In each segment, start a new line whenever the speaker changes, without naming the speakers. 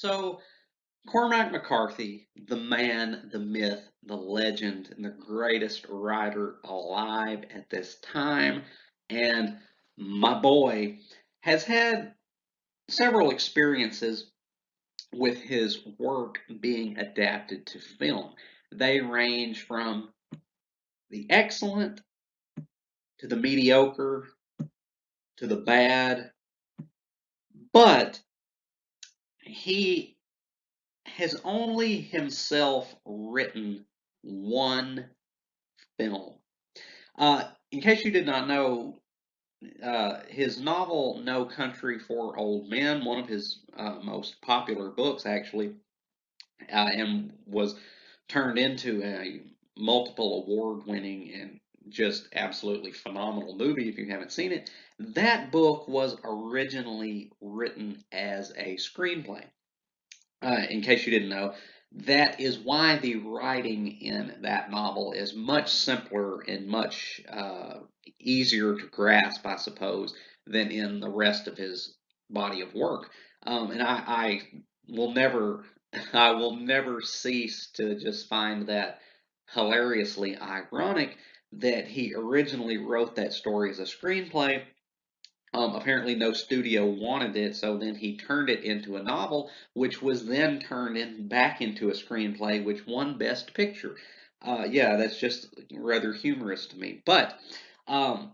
So, Cormac McCarthy, the man, the myth, the legend, and the greatest writer alive at this time, and my boy, has had several experiences with his work being adapted to film. They range from the excellent to the mediocre to the bad, but he has only himself written one film. In case you did not know, his novel No Country for Old Men, one of his most popular books actually, and was turned into a multiple award winning and just absolutely phenomenal movie if you haven't seen it. That book was originally written as a screenplay. In case you didn't know, that is why the writing in that novel is much simpler and much easier to grasp, I suppose, than in the rest of his body of work. And I will never, I will never cease to just find that hilariously ironic that he originally wrote that story as a screenplay. Apparently, no studio wanted it, so then he turned it into a novel, which was then turned back into a screenplay, which won Best Picture. Yeah, that's just rather humorous to me. But um,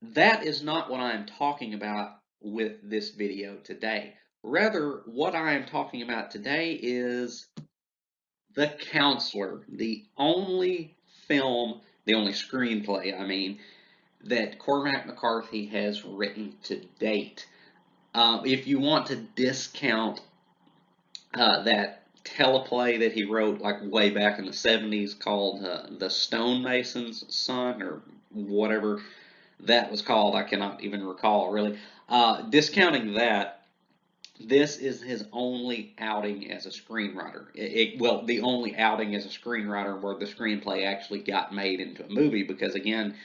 that is not what I am talking about with this video today. Rather, what I am talking about today is The Counselor, the only screenplay, I mean, that Cormac McCarthy has written to date. If you want to discount that teleplay that he wrote like way back in the 70s called The Stonemason's Son or whatever that was called, I cannot even recall really. Discounting that, this is his only outing as a screenwriter. Well, the only outing as a screenwriter where the screenplay actually got made into a movie because, again,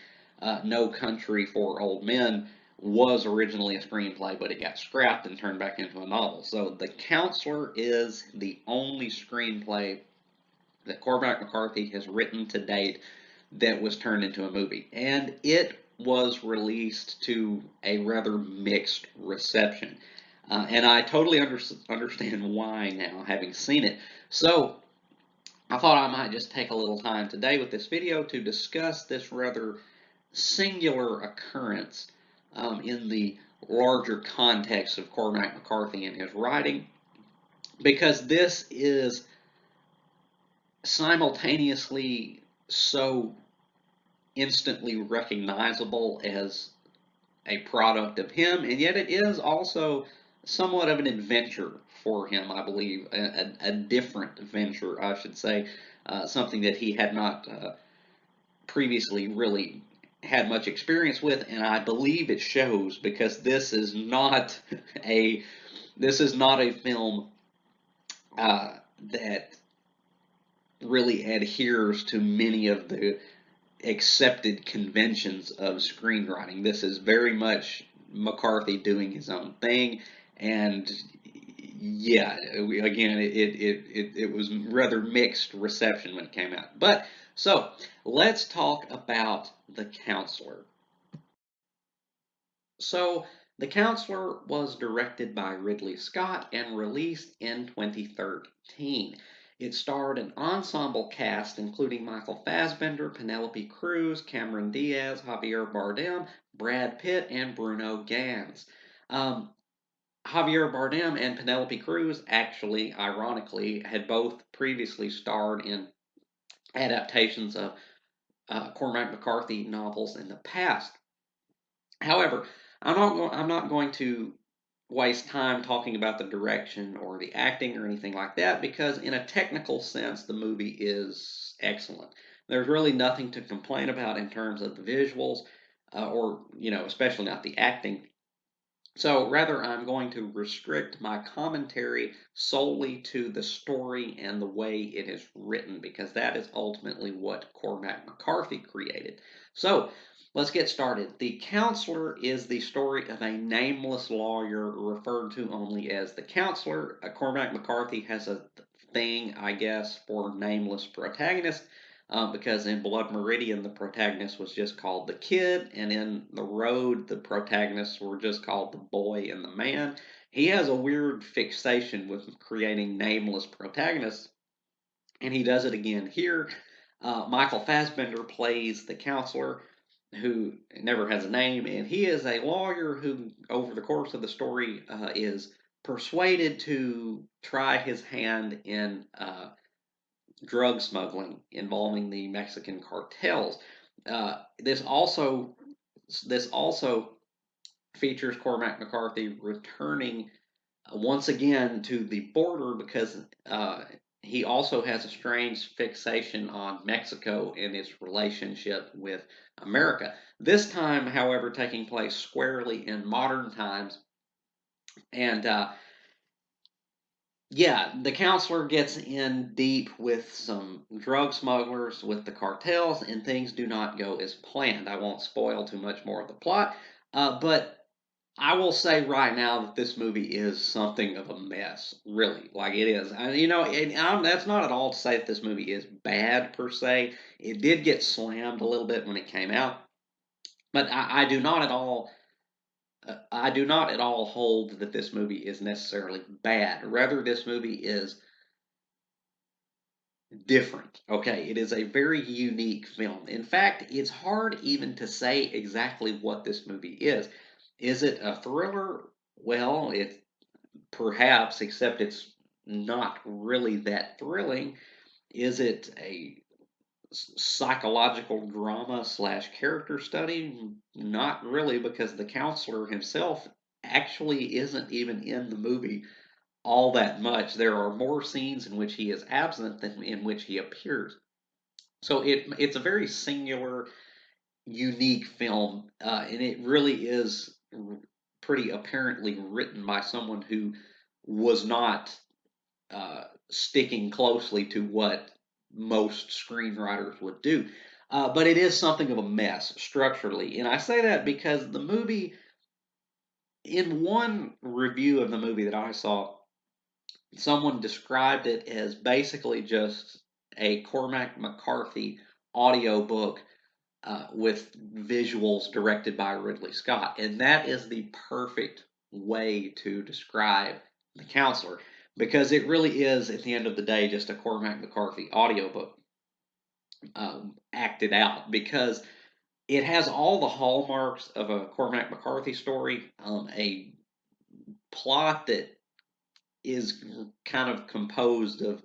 No Country for Old Men was originally a screenplay, but it got scrapped and turned back into a novel. So The Counselor is the only screenplay that Cormac McCarthy has written to date that was turned into a movie. And it was released to a rather mixed reception. And I totally understand why now, having seen it. So I thought I might just take a little time today with this video to discuss this rather singular occurrence in the larger context of Cormac McCarthy and his writing, because this is simultaneously so instantly recognizable as a product of him, and yet it is also somewhat of an adventure for him, I believe, a different venture, I should say, something that he had not previously really had much experience with, and I believe it shows because a this is not a film that really adheres to many of the accepted conventions of screenwriting. This is very much McCarthy doing his own thing, and yeah, again, it was rather mixed reception when it came out. But so let's talk about The Counselor. So, The Counselor was directed by Ridley Scott and released in 2013. It starred an ensemble cast including Michael Fassbender, Penelope Cruz, Cameron Diaz, Javier Bardem, Brad Pitt, and Bruno Ganz. Um, Javier Bardem and Penelope Cruz actually, ironically, had both previously starred in adaptations of Cormac McCarthy novels in the past. However, I'm not going to waste time talking about the direction or the acting or anything like that because, in a technical sense, the movie is excellent. There's really nothing to complain about in terms of the visuals, or especially not the acting. So, rather, I'm going to restrict my commentary solely to the story and the way it is written because that is ultimately what Cormac McCarthy created. So, Let's get started. The Counselor is the story of a nameless lawyer referred to only as the Counselor. Cormac McCarthy has a thing, I guess, for nameless protagonists. Because in Blood Meridian, the protagonist was just called the Kid, and in The Road, the protagonists were just called the Boy and the Man. He has a weird fixation with creating nameless protagonists, and he does it again here. Michael Fassbender plays the Counselor, who never has a name, and he is a lawyer who, over the course of the story, is persuaded to try his hand in drug smuggling involving the Mexican cartels. Uh, this also this also features Cormac McCarthy returning once again to the border because he also has a strange fixation on Mexico and its relationship with America. This time, however, taking place squarely in modern times. And yeah, the Counselor gets in deep with some drug smugglers, with the cartels, and things do not go as planned. I won't spoil too much more of the plot, but I will say right now that this movie is something of a mess, really. Like it is. That's not at all to say that this movie is bad per se. It did get slammed a little bit when it came out, but I do not at all. I do not at all hold that this movie is necessarily bad. Rather, this movie is different. Okay, it is a very unique film. In fact, it's hard even to say exactly what this movie is. Is it a thriller? Well, it perhaps, except it's not really that thrilling. Is it a psychological drama slash character study? Not really, because the Counselor himself actually isn't even in the movie all that much. There are more scenes in which he is absent than in which he appears. So it's a very singular, unique film, and it really is pretty apparently written by someone who was not sticking closely to what most screenwriters would do. But it is something of a mess structurally. And I say that because the movie, in one review of the movie that I saw, someone described it as basically just a Cormac McCarthy audiobook with visuals directed by Ridley Scott. And that is the perfect way to describe The Counselor because it really is, at the end of the day, just a Cormac McCarthy audiobook acted out because it has all the hallmarks of a Cormac McCarthy story, a plot that is kind of composed of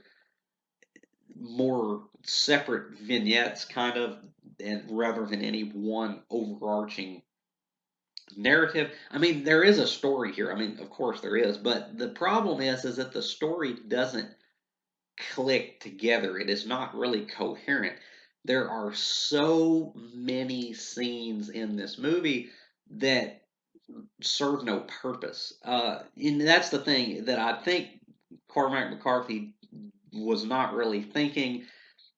more separate vignettes, kind of, and rather than any one overarching narrative. I mean, there is a story here. I mean, of course there is, but the problem is that the story doesn't click together. It is not really coherent. There are so many scenes in this movie that serve no purpose. And that's the thing that I think Cormac McCarthy was not really thinking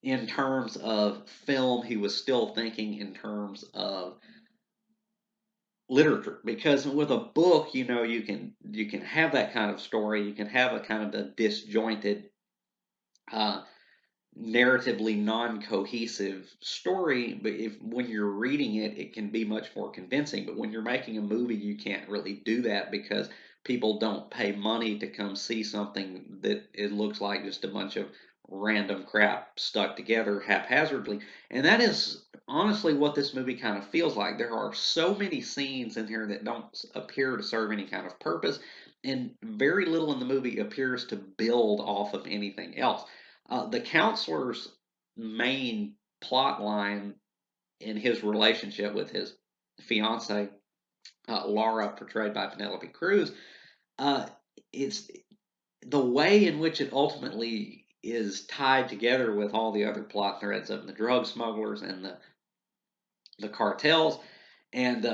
in terms of film. He was still thinking in terms of literature because with a book, you can have that kind of story. You can have a kind of a disjointed, uh, narratively non-cohesive story, but if when you're reading it, it can be much more convincing. But when you're making a movie, you can't really do that because people don't pay money to come see something that it looks like just a bunch of random crap stuck together haphazardly. And that is honestly what this movie kind of feels like. There are so many scenes in here that don't appear to serve any kind of purpose, and very little in the movie appears to build off of anything else. The Counselor's main plot line in his relationship with his fiancee, Laura, portrayed by Penelope Cruz, uh, it's the way in which it ultimately is tied together with all the other plot threads of the drug smugglers and the cartels and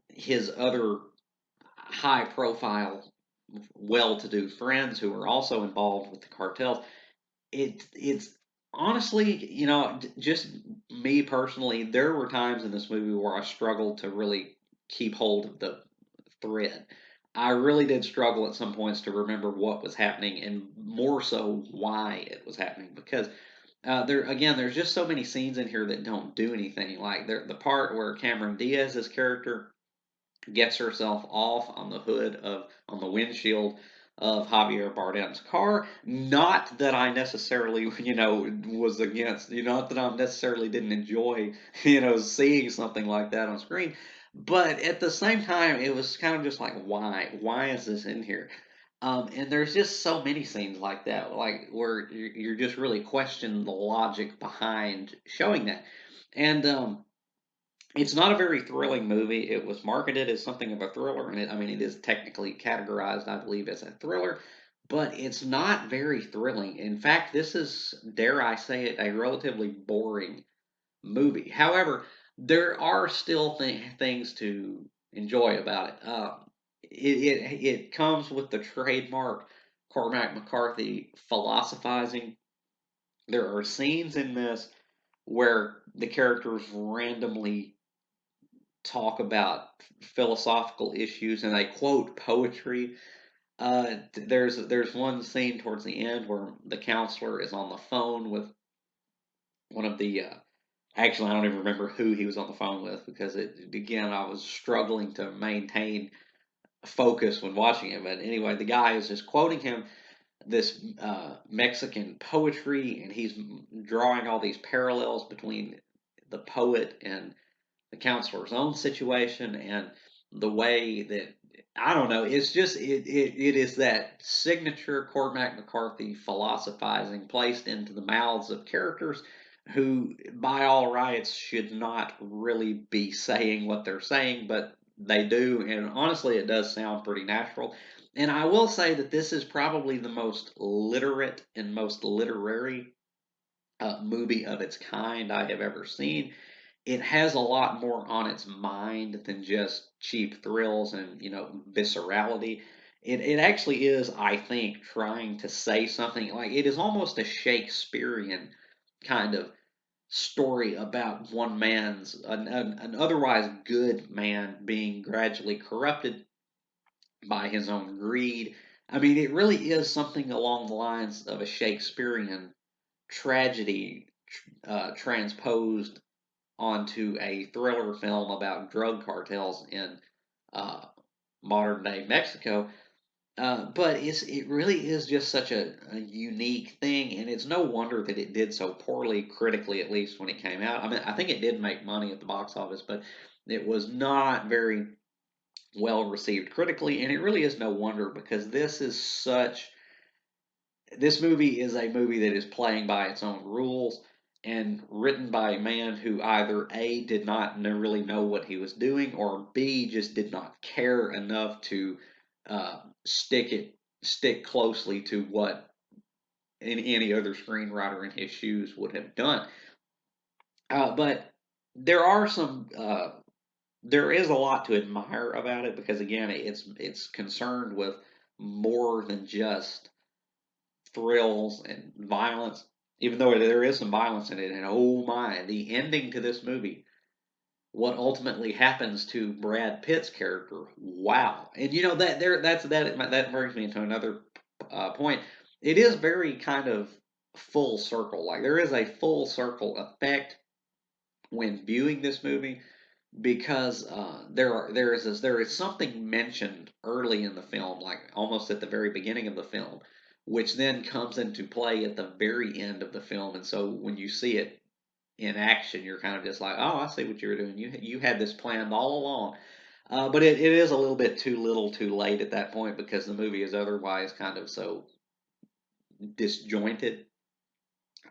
his other high profile, well to do friends who are also involved with the cartels. It's Honestly, just me personally, there were times in this movie where I struggled to really keep hold of the thread. I really did struggle at some points to remember what was happening and more so why it was happening because there again, there's just so many scenes in here that don't do anything. Like the part where Cameron Diaz's character gets herself off on the hood of on the windshield of Javier Bardem's car. Not that I necessarily, was against, not that I necessarily didn't enjoy, seeing something like that on screen. But at the same time, it was kind of just like, why? Why is this in here? And there's just so many scenes like that, like where you're just really questioning the logic behind showing that. And it's not a very thrilling movie. It was marketed as something of a thriller, and I mean, it is technically categorized, I believe, as a thriller, but it's not very thrilling. In fact, this is, dare I say it, a relatively boring movie. However, there are still things to enjoy about it. It comes with the trademark Cormac McCarthy philosophizing. There are scenes in this where the characters randomly talk about philosophical issues and they quote poetry. There's one scene towards the end where the counselor is on the phone with one of the actually I don't even remember who he was on the phone with because it again I was struggling to maintain focus when watching it. But anyway, the guy is just quoting him this Mexican poetry, and he's drawing all these parallels between the poet and the counselor's own situation and the way that I don't know. It's just it is that signature Cormac McCarthy philosophizing placed into the mouths of characters who, by all rights, should not really be saying what they're saying, but they do. And honestly, it does sound pretty natural. And I will say that this is probably the most literate and most literary movie of its kind I have ever seen. It has a lot more on its mind than just cheap thrills and viscerality. It actually is, I think, trying to say something. Like it is almost a Shakespearean kind of story about one man's an otherwise good man being gradually corrupted by his own greed. I mean, it really is something along the lines of a Shakespearean tragedy transposed onto a thriller film about drug cartels in uh, modern day Mexico. But it really is just such a unique thing, and it's no wonder that it did so poorly critically, at least when it came out. I mean, I think it did make money at the box office, but it was not very well received critically, and it really is no wonder because this movie is a movie that is playing by its own rules and written by a man who either A, did not really know what he was doing, or B, just did not care enough to uh, stick closely to what any other screenwriter in his shoes would have done. But there are there is a lot to admire about it because again, it's concerned with more than just thrills and violence, even though there is some violence in it. And oh my, the ending to this movie, what ultimately happens to Brad Pitt's character, wow! And that brings me into another point. It is very kind of full circle. Like there is a full circle effect when viewing this movie because there is something mentioned early in the film, like almost at the very beginning of the film, which then comes into play at the very end of the film. And so when you see it in action, you're kind of just like, oh, I see what you were doing. You had this planned all along. But it is a little bit too little, too late at that point because the movie is otherwise kind of so disjointed.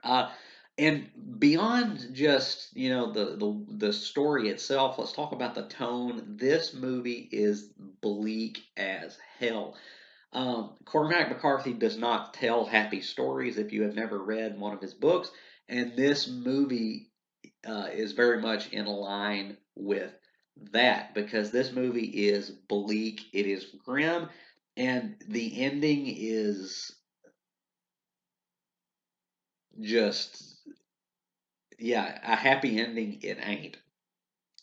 Uh, and beyond just the story itself, let's talk about the tone. This movie is bleak as hell. Cormac McCarthy does not tell happy stories if you have never read one of his books, and this movie is very much in line with that because this movie is bleak, it is grim, and the ending is just yeah, a happy ending it ain't.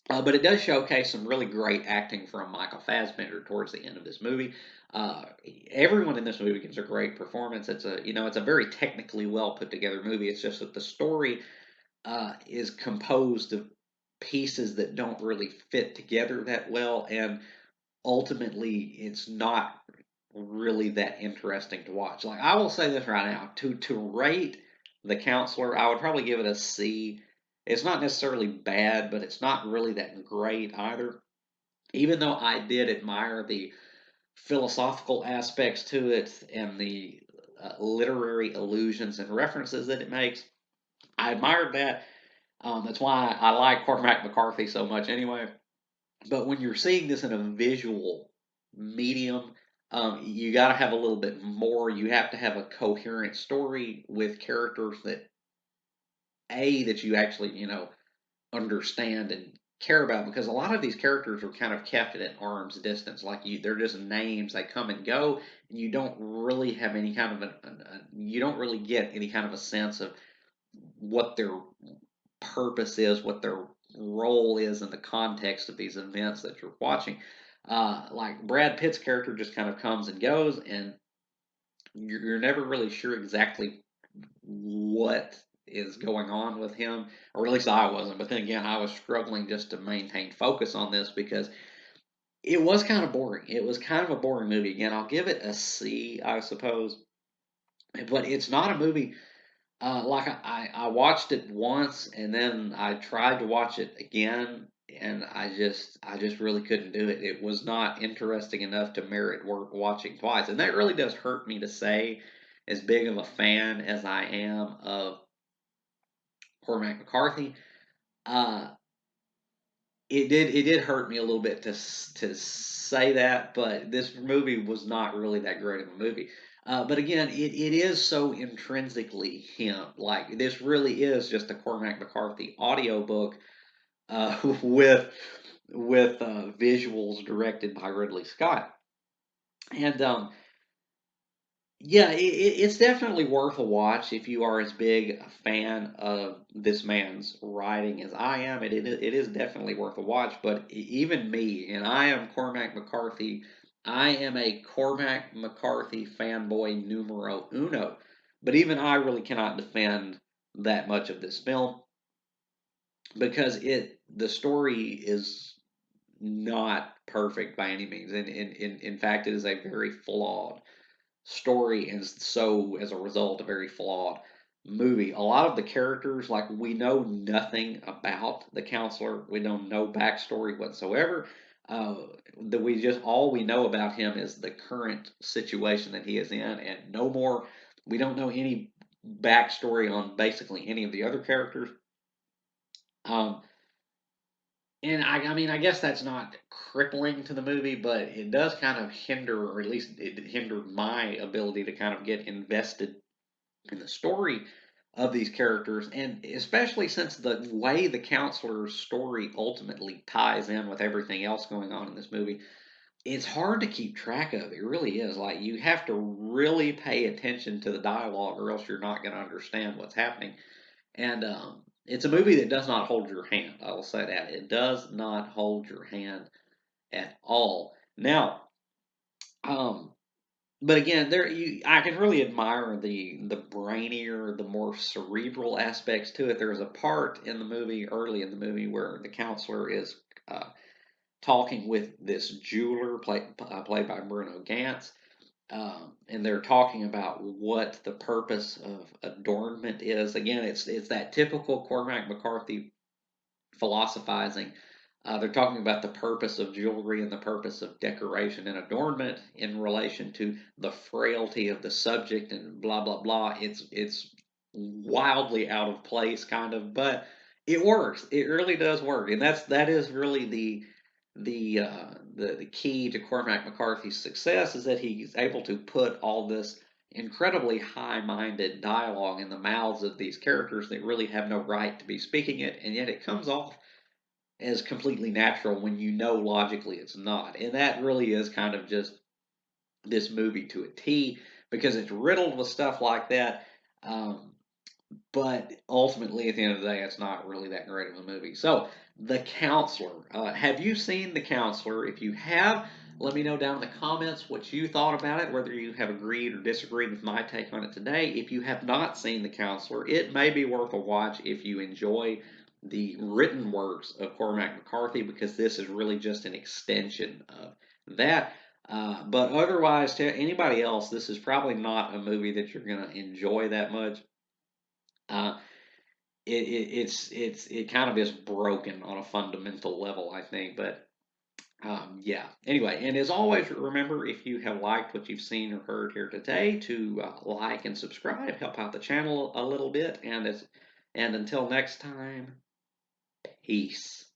But it does showcase some really great acting from Michael Fassbender towards the end of this movie. Uh, Everyone in this movie gives a great performance. It's a very technically well put together movie. It's just that the story is composed of pieces that don't really fit together that well, and ultimately, it's not really that interesting to watch. Like I will say this right now, to rate The Counselor, I would probably give it a C. It's not necessarily bad, but it's not really that great either. Even though I did admire the philosophical aspects to it and the literary allusions and references that it makes, I admired that. That's why I like Cormac McCarthy so much anyway. But when you're seeing this in a visual medium, you got to have a little bit more. You have to have a coherent story with characters that you actually understand and care about, because a lot of these characters are kind of kept at an arm's distance. They're just names. They come and go, and you don't really have any kind of you don't really get any kind of a sense of what their purpose is, what their role is in the context of these events that you're watching. Like Brad Pitt's character just kind of comes and goes, and you're never really sure exactly what is going on with him, or at least I wasn't. But then again, I was struggling just to maintain focus on this because it was kind of boring. It was kind of a boring movie. Again, I'll give it a C, I suppose, but it's not a movie. Like I watched it once and then I tried to watch it again, and I just really couldn't do it. It was not interesting enough to merit watching twice, and that really does hurt me to say, as big of a fan as I am of Cormac McCarthy. Uh, it did hurt me a little bit to say that, but this movie was not really that great of a movie. But again, it is so intrinsically him. Like this really is just a Cormac McCarthy audiobook with visuals directed by Ridley Scott. And yeah, it's definitely worth a watch if you are as big a fan of this man's writing as I am. It is definitely worth a watch. But even me, and I am Cormac McCarthy, I am a Cormac McCarthy fanboy numero uno. But even I really cannot defend that much of this film because the story is not perfect by any means, and in fact, it is a very flawed story, and so as a result a very flawed movie. A lot of the characters, like, we know nothing about the counselor. We know no backstory whatsoever. uh, that we just all we know about him is the current situation that he is in, and no more. We don't know any backstory on basically any of the other characters. um, and I mean, I guess that's not crippling to the movie, but it does kind of hinder, or at least it hindered my ability to kind of get invested in the story of these characters, and especially since the way the counselor's story ultimately ties in with everything else going on in this movie, it's hard to keep track of. It really is. Like, you have to really pay attention to the dialogue, or else you're not going to understand what's happening. And it's a movie that does not hold your hand. I will say that it does not hold your hand at all. Now, um, but again, I can really admire the brainier, the more cerebral aspects to it. There's a part in the movie, early in the movie, where the counselor is talking with this jeweler played by Bruno Gantz, and they're talking about what the purpose of adornment is. Again, it's that typical Cormac McCarthy philosophizing. They're talking about the purpose of jewelry and the purpose of decoration and adornment in relation to the frailty of the subject, and blah blah blah. It's wildly out of place, kind of, but it works. It really does work, and that is really the key to Cormac McCarthy's success, is that he's able to put all this incredibly high-minded dialogue in the mouths of these characters that really have no right to be speaking it, and yet it comes off as completely natural when you know logically it's not. And that really is kind of just this movie to a T, because it's riddled with stuff like that. Um, but ultimately, at the end of the day, it's not really that great of a movie. So, The Counselor. Have you seen The Counselor? If you have, let me know down in the comments what you thought about it, whether you have agreed or disagreed with my take on it today. If you have not seen The Counselor, it may be worth a watch if you enjoy the written works of Cormac McCarthy, because this is really just an extension of that. But otherwise, to anybody else, this is probably not a movie that you're going to enjoy that much. Uh, it kind of is broken on a fundamental level, I think. But yeah. Anyway, and as always, remember, if you have liked what you've seen or heard here today, to like and subscribe, help out the channel a little bit. And until next time, peace.